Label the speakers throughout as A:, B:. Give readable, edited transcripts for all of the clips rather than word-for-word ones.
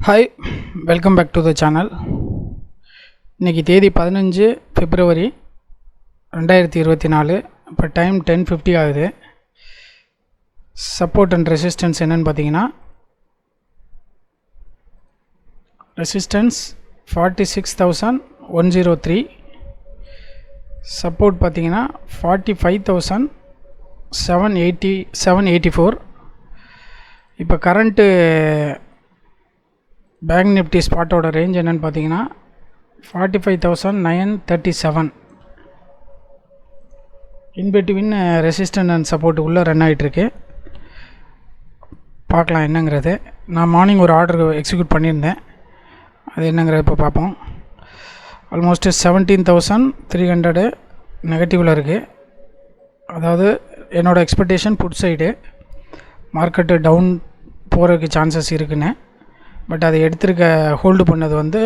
A: Hi, welcome back to the channel. இன்றைக்கி தேதி 15 பிப்ரவரி 2024. இப்போ டைம் 10:50 ஆகுது. சப்போர்ட் அண்ட் ரெசிஸ்டன்ஸ் என்னென்னு பார்த்தீங்கன்னா, ரெசிஸ்டன்ஸ் 46,103, சப்போர்ட் பார்த்தீங்கன்னா 45,784. இப்போ கரண்ட்டு பேங்க் நிஃப்டி ஸ்பாட்டோட ரேஞ்ச் என்னென்னு பார்த்தீங்கன்னா 45,937. இன்பிட்வீன் ரெசிஸ்டன்ட் அண்ட் சப்போர்ட் உள்ளே ரன் ஆகிட்டுருக்கு. பார்க்கலாம் என்னங்கிறது. நான் மார்னிங் ஒரு ஆர்டர் எக்ஸிக்யூட் பண்ணியிருந்தேன், அது என்னங்கிறது இப்போ பார்ப்போம். ஆல்மோஸ்ட் 17,300 நெகட்டிவில் இருக்குது. அதாவது என்னோடய expectation put side market down போகிறதுக்கு சான்சஸ் இருக்குன்னு. பட் அதை எடுத்துருக்க ஹோல்டு பண்ணது வந்து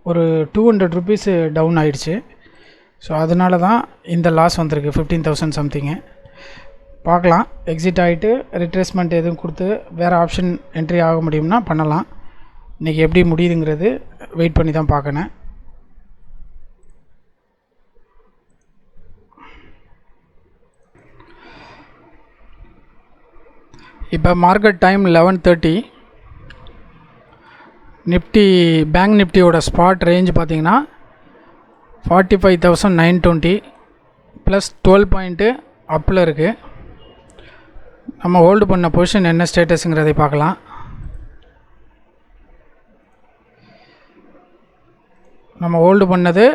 A: ஒரு 200 ருபீஸ் டவுன் ஆகிடுச்சு. ஸோ அதனால தான் இந்த லாஸ் வந்திருக்கு, 15,000 சம்திங்கு. பார்க்கலாம், எக்ஸிட் ஆகிட்டு ரிட்ரேஸ்மெண்ட் எதுவும் கொடுத்து வேறு ஆப்ஷன் என்ட்ரி ஆக முடியும்னா பண்ணலாம். இன்றைக்கி எப்படி முடியுதுங்கிறது வெயிட் பண்ணி தான் பார்க்கணும். இப்போ மார்க்கெட் டைம் 11:30. நிஃப்டி பேங்க் நிஃப்டியோட ஸ்பாட் ரேஞ்ச் பார்த்திங்கன்னா 45,920 ப்ளஸ் 12 பாயிண்ட்டு அப்பில் இருக்குது. நம்ம ஹோல்டு பண்ண பொசிஷன் என்ன ஸ்டேட்டஸுங்கிறதை பார்க்கலாம். நம்ம ஹோல்டு பண்ணது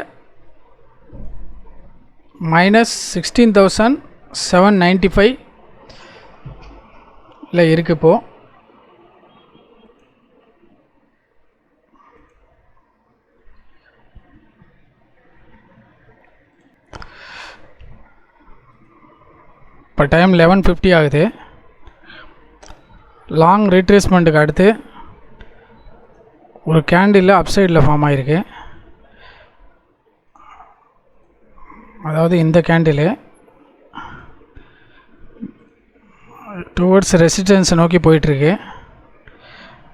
A: -16,795 இல்லை இருக்குது. இப்போது இப்போ டைம் 11:50 ஆகுது. லாங் ரீட்ரேஸ்மெண்ட்டுக்கு அடுத்து ஒரு கேண்டில் அப்சைடில் ஃபார்ம் ஆகிருக்கு. அதாவது இந்த கேண்டில் டுவர்ட்ஸ் ரெசிஸ்டன்ஸை நோக்கி போயிட்டுருக்கு.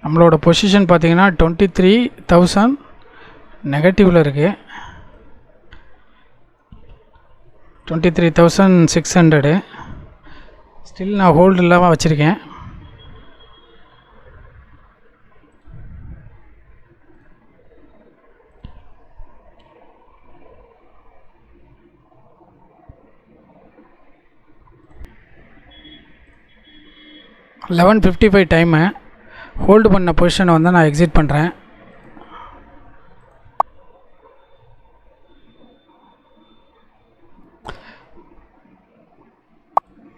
A: நம்மளோட பொசிஷன் பார்த்திங்கன்னா 23,000 நெகட்டிவில் இருக்குது. 23,600 ஸ்டில் நான் ஹோல்டு இல்லாமல் வச்சுருக்கேன். $11:55 டைமு. ஹோல்டு பண்ண பொசிஷனை வந்து நான் எக்ஸிட் பண்ணுறேன்.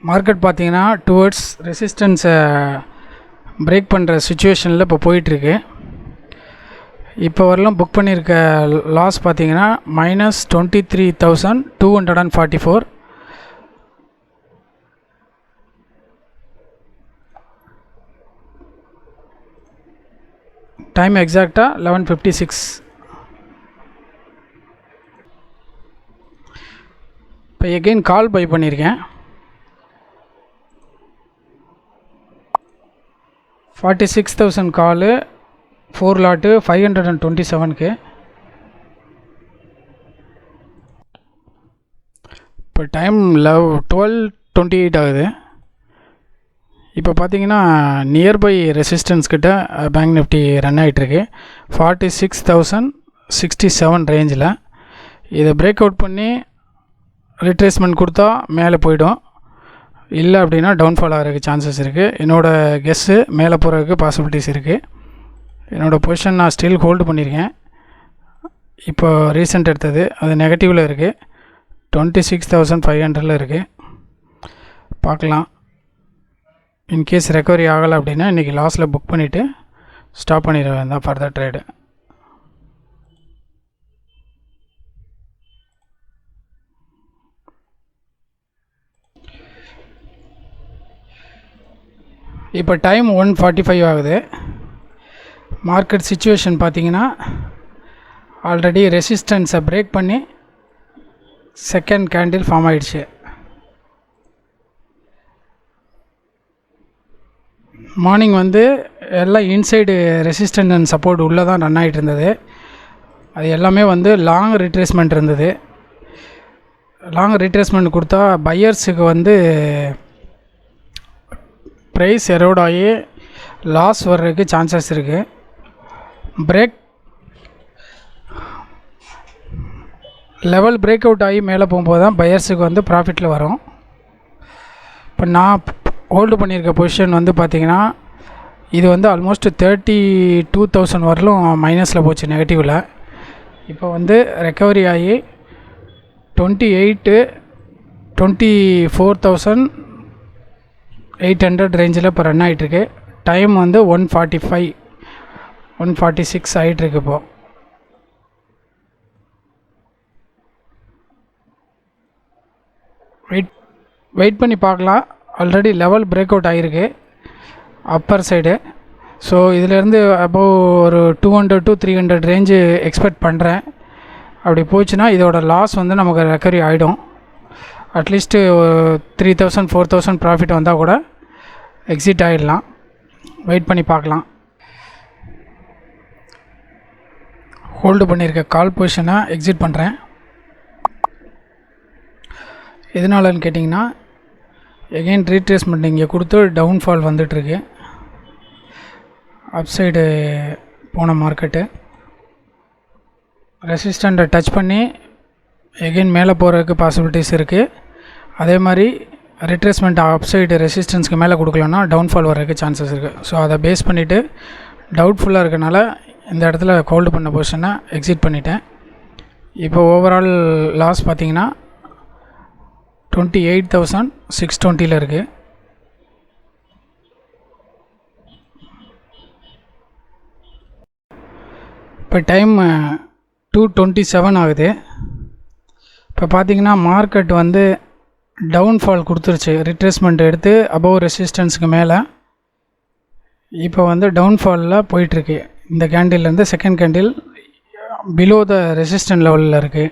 A: மார்க்கெட் பார்த்திங்கன்னா டுவர்ட்ஸ் ரெசிஸ்டன்ஸை பிரேக் பண்ணுற சுச்சுவேஷனில் இப்போ போயிட்டுருக்கு. இப்போ வரலாம் புக் பண்ணியிருக்க லாஸ் பார்த்திங்கன்னா -23,244. டைம் எக்ஸாக்டாக 11:56. இப்போ எகெயின் கால் பை பண்ணியிருக்கேன். 46,000 காலு, 4 லாட்டு 527க்கு. இப்போ டைம் 12:28 ஆகுது. இப்போ பார்த்தீங்கன்னா நியர்பை ரெசிஸ்டன்ஸ் கிட்ட பேங்க் நிஃப்டி ரன் ஆகிட்டுருக்கு 46,067 ரேஞ்சில். இதை பிரேக் அவுட் பண்ணி ரிட்ரேஸ்மெண்ட் கொடுத்தா மேலே போய்டும், இல்லை அப்படின்னா டவுன்ஃபால் ஆகிறதுக்கு சான்சஸ் இருக்குது. என்னோடய கெஸ்ஸு மேலே போகிறதுக்கு பாசிபிலிட்டிஸ் இருக்குது. என்னோடய பொசிஷன் நான் ஸ்டில் ஹோல்டு பண்ணியிருக்கேன். இப்போ ரீசெண்ட் எடுத்தது அது நெகட்டிவில் இருக்குது, 26,500 இருக்குது. பார்க்கலாம், இன்கேஸ் ரெக்கவரி ஆகலை அப்படின்னா இன்றைக்கி லாஸில் புக் பண்ணிவிட்டு ஸ்டாப் பண்ணிடுவேன் தான் ஃபர்தர் ட்ரேடு. இப்போ டைம் 1:45 ஆகுது. மார்க்கெட் சிச்சுவேஷன் பார்த்திங்கன்னா ஆல்ரெடி ரெசிஸ்டன்ஸை பிரேக் பண்ணி செகண்ட் கேண்டில் ஃபார்ம் ஆகிடுச்சு. மார்னிங் வந்து எல்லாம் இன்சைடு ரெசிஸ்டன்ட் அண்ட் சப்போர்ட் உள்ளே தான் ரன் ஆகிட்டு இருந்தது. அது எல்லாமே வந்து லாங் ரிட்ரேஸ்மெண்ட் இருந்தது. லாங் ரிட்ரேஸ்மெண்ட் கொடுத்தா பையர்ஸுக்கு வந்து ப்ரைஸ் எரோட் ஆகி லாஸ் வர்றதுக்கு சான்சஸ் இருக்குது. லெவல் பிரேக் அவுட் ஆகி மேலே போகும்போது தான் பையர்ஸுக்கு வந்து ப்ராஃபிட்டில் வரும். இப்போ நான் ஹோல்டு பண்ணியிருக்க பொசிஷன் வந்து பார்த்திங்கன்னா இது வந்து ஆல்மோஸ்ட் 32,000 வரலும் மைனஸில் போச்சு, நெகட்டிவில். இப்போ வந்து ரெக்கவரி ஆகி 24,800 ரேஞ்சில் இப்போ ரன் ஆகிட்டுருக்கு. டைம் வந்து 1:45 1:46 ஆகிட்டுருக்கு. இப்போது வெயிட் பண்ணி பார்க்கலாம். ஆல்ரெடி லெவல் பிரேக் அவுட் ஆகிருக்கு அப்பர் சைடு. ஸோ இதிலேருந்து அபோவ் ஒரு 200 to 300 ரேஞ்சு எக்ஸ்பெக்ட் பண்ணுறேன். அப்படி போச்சுன்னா இதோட லாஸ் வந்து நமக்கு ரெக்கவரி ஆகிடும். அட்லீஸ்ட்டு 3,000 4,000 ப்ராஃபிட் வந்தால் கூட எக்ஸிட் ஆகிடலாம். வெயிட் பண்ணி பார்க்கலாம். ஹோல்டு பண்ணியிருக்க கால் பொசிஷனை எக்ஸிட் பண்ணுறேன். எதனாலன்னு கேட்டிங்கன்னா எகெயின் ரீட்ரேஸ்மெண்ட் இங்கே கொடுத்து டவுன்ஃபால் வந்துட்டுருக்கு. அப்சைடு போன மார்க்கெட்டு ரெசிஸ்டண்ட்டை டச் பண்ணி எகெயின் மேலே போகிறதுக்கு பாசிபிலிட்டிஸ் இருக்குது. அதே மாதிரி ரிட்ரேஸ்மெண்ட் அப்சைடு ரெசிஸ்டன்ஸ்க்கு மேலே கொடுக்கலன்னா டவுன்ஃபால் வர்றதுக்கு சான்சஸ் இருக்குது. ஸோ அதை பேஸ் பண்ணிவிட்டு டவுட்ஃபுல்லாக இருக்கனால இந்த இடத்துல ஹோல்டு பண்ண பொசிஷனை எக்ஸிட் பண்ணிட்டேன். இப்போ ஓவரால் லாஸ் பார்த்திங்கன்னா 28,620 இருக்குது. இப்போ டைம் 2:27 ஆகுது. இப்போ பார்த்திங்கன்னா மார்க்கெட் வந்து டவுன்ஃபால் கொடுத்துருச்சு. ரிட்ரேஸ்மெண்ட் எடுத்து அபவ் ரெசிஸ்டன்ஸுக்கு மேலே இப்போ வந்து டவுன்ஃபாலில் போயிட்டுருக்கு. இந்த கேண்டில்லேருந்து second candle below the resistant லெவலில் இருக்குது.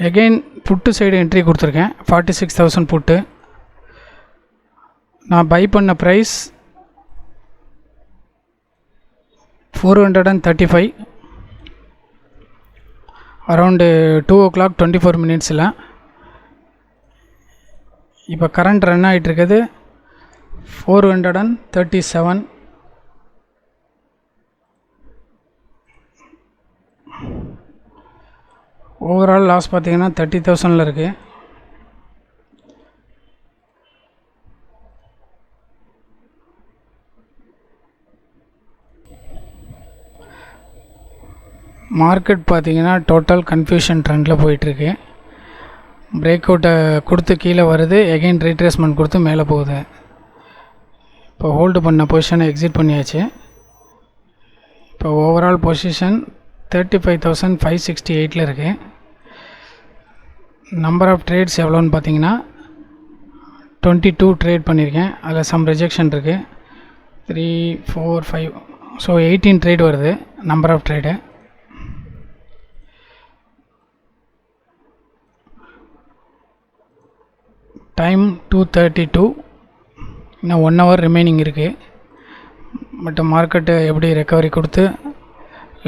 A: எகெயின் புட்டு சைடு என்ட்ரி கொடுத்துருக்கேன். 46,000 புட்டு. நான் பை பண்ண ப்ரைஸ் 435 அரவுண்டு 2:24 இப்போ கரண்ட் ரன் ஆகிட்டுருக்குது 437. ஓவரால் லாஸ் பார்த்திங்கன்னா 30,000 இருக்குது. மார்க்கெட் பார்த்திங்கன்னா டோட்டல் கன்ஃபியூஷன் ட்ரெண்டில் போயிட்டுருக்கு. பிரேக் அவுட்டை கொடுத்து கீழே வருது, எகெயின் ரீட்ரேஸ்மெண்ட் கொடுத்து மேலே போகுது. இப்போ ஹோல்டு பண்ண பொசிஷனை எக்ஸிட் பண்ணியாச்சு. இப்போ ஓவரால் பொசிஷன் 35,568 இருக்குது. நம்பர் ஆஃப் ட்ரேட்ஸ் எவ்வளோன்னு பார்த்தீங்கன்னா 22 ட்ரேட் பண்ணியிருக்கேன். அதில் சம் ரிஜெக்ஷன் இருக்குது. 3 4 5 ஸோ 18 ட்ரேட் வருது நம்பர் ஆஃப் ட்ரேடு. டைம் 2:32. இன்னும் 1 hour ரிமைனிங் இருக்குது. பட் மார்க்கெட்டு எப்படி ரெக்கவரி கொடுத்து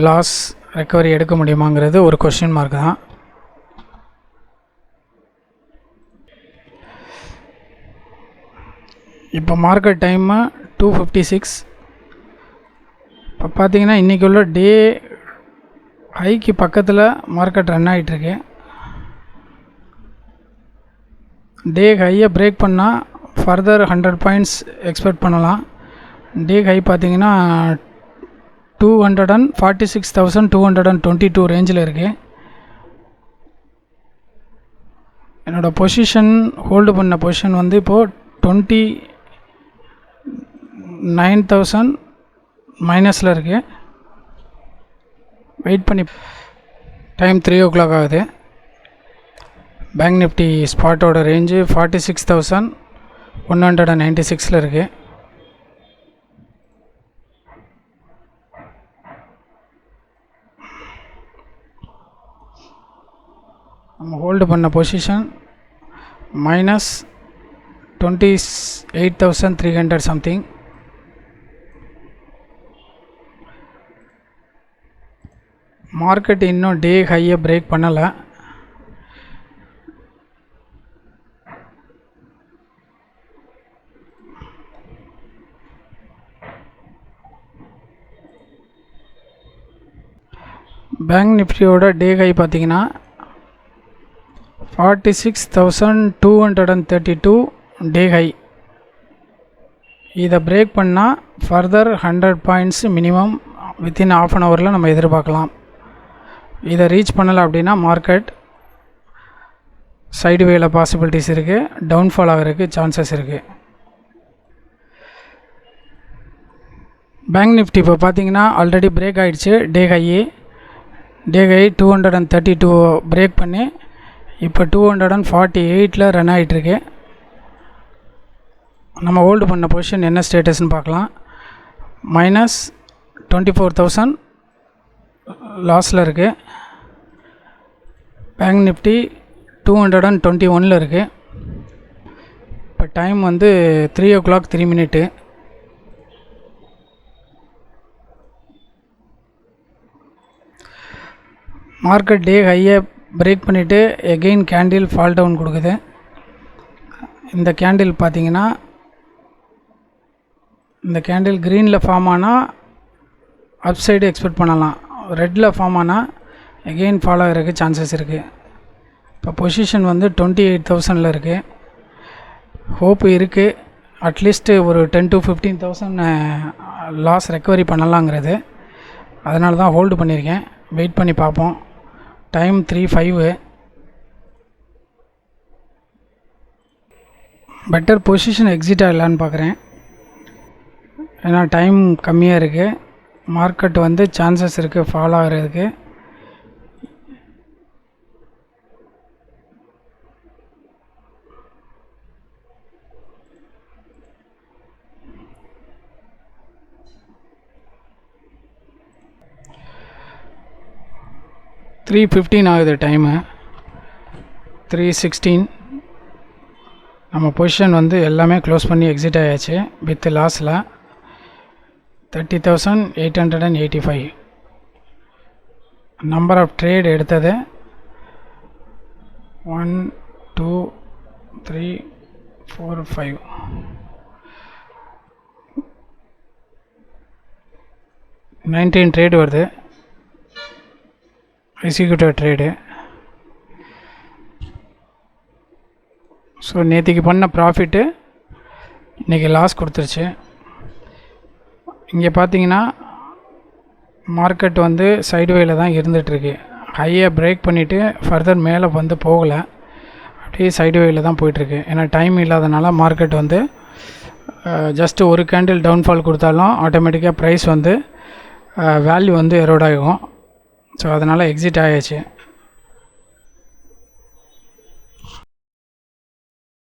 A: லாஸ் ரெக்கவரி எடுக்க முடியுமாங்கிறது ஒரு கொஸ்டின் மார்க் தான். இப்போ மார்க்கெட் டைமு 2:56. இப்போ பார்த்தீங்கன்னா இன்றைக்கி உள்ள டே ஹைக்கு பக்கத்தில் மார்க்கெட் ரன் ஆகிட்டுருக்கு. டே ஹையை பிரேக் பண்ணால் ஃபர்தர் 100 பாயிண்ட்ஸ் எக்ஸ்பெக்ட் பண்ணலாம். டே ஹை பார்த்தீங்கன்னா 246,222 ரேஞ்சில் இருக்குது. என்னோடய பொசிஷன் ஹோல்டு பண்ண பொசிஷன் வந்து இப்போது 29,000 மைனஸில் இருக்குது. வெயிட் பண்ணி டைம் 3 o'clock ஆகுது. பேங்க் நிஃப்டி ஸ்பாட்டோட ரேஞ்சு 46,196 இருக்குது. நம்ம ஹோல்டு பண்ண பொசிஷன் -28,300 சம்திங். மார்க்கெட் இன்னும் டே ஹையை பிரேக் பண்ணலை. பேங்க் நிஃப்டியோட டே ஹை பார்த்தீங்கன்னா 46,232 டே ஹை. இதை பிரேக் பண்ணால் further 100 points minimum within of an ஹவரில் நம்ம எதிர்பார்க்கலாம். இதை ரீச் பண்ணலை அப்படின்னா மார்க்கெட் சைடு வேல பாசிபிலிட்டிஸ் இருக்குது, டவுன்ஃபால் ஆகிறதுக்கு சான்சஸ் இருக்குது. பேங்க் நிஃப்டி இப்போ பார்த்தீங்கன்னா ஆல்ரெடி பிரேக் ஆகிடுச்சு. டே ஹை 232 பிரேக் பண்ணி இப்போ 248 ரன் ஆகிட்டுருக்கு. நம்ம ஹோல்டு பண்ண பொசிஷன் என்ன ஸ்டேட்டஸ்ன்னு பார்க்கலாம். -24,000 லாஸில் இருக்குது. பேங்க் நிஃப்டி 221 இருக்குது. இப்போ டைம் வந்து 3 o'clock 3 minutes. மார்க்கெட் டே ஹையை பிரேக் பண்ணிவிட்டு எகெயின் கேண்டில் ஃபால் டவுன் கொடுக்குது. இந்த கேண்டில் பார்த்தீங்கன்னா இந்த கேண்டில் க்ரீனில் ஃபார்ம் ஆனால் அப் சைடு எக்ஸ்பெக்ட் பண்ணலாம். ரெட்டில் ஃபார்ம் ஆனால் எகெயின் ஃபால் ஆகிறதுக்கு சான்சஸ் இருக்குது. இப்போ பொசிஷன் வந்து 28,000 இருக்குது. ஹோப் இருக்குது அட்லீஸ்ட்டு ஒரு 10,000 to 15,000 லாஸ் ரெக்கவரி பண்ணலாங்கிறது. அதனால தான் ஹோல்டு பண்ணியிருக்கேன். வெயிட் பண்ணி பார்ப்போம். டைம் 3:05. பெட்டர் பொசிஷன் எக்ஸிட் ஆகலான்னு பார்க்குறேன். ஏன்னா டைம் கம்மியாக இருக்குது. மார்க்கெட் வந்து சான்சஸ் இருக்குது ஃபால் ஆகிறதுக்கு. $3:15 ஆகுது டைமு. 3:16. நம்ம பொசிஷன் வந்து எல்லாமே க்ளோஸ் பண்ணி எக்ஸிட் ஆயாச்சு வித் லாஸில். 30,885 நம்பர் ஆஃப் ட்ரேட் எடுத்தது 1 2 3 4 5. 19 ட்ரேட் வருது எக்ஸிக்யூட்டிவ் ட்ரேடு. ஸோ நேற்றுக்கு பண்ண ப்ராஃபிட்டு இன்றைக்கி லாஸ் கொடுத்துருச்சு. இங்கே பார்த்தீங்கன்னா மார்க்கெட் வந்து சைடுவேயில் தான் இருந்துகிட்ருக்கு. ஹையை பிரேக் பண்ணிவிட்டு ஃபர்தர் மேலே வந்து போகலை, அப்படியே சைடுவேயில் தான் போயிட்டுருக்கு. ஏன்னா டைம் இல்லாதனால மார்க்கெட் வந்து ஜஸ்ட்டு ஒரு கேண்டில் டவுன்ஃபால் கொடுத்தாலும் ஆட்டோமேட்டிக்காக ப்ரைஸ் வந்து வேல்யூ வந்து எரோட் ஆகும். ஸோ அதனால் எக்ஸிட் ஆயாச்சு.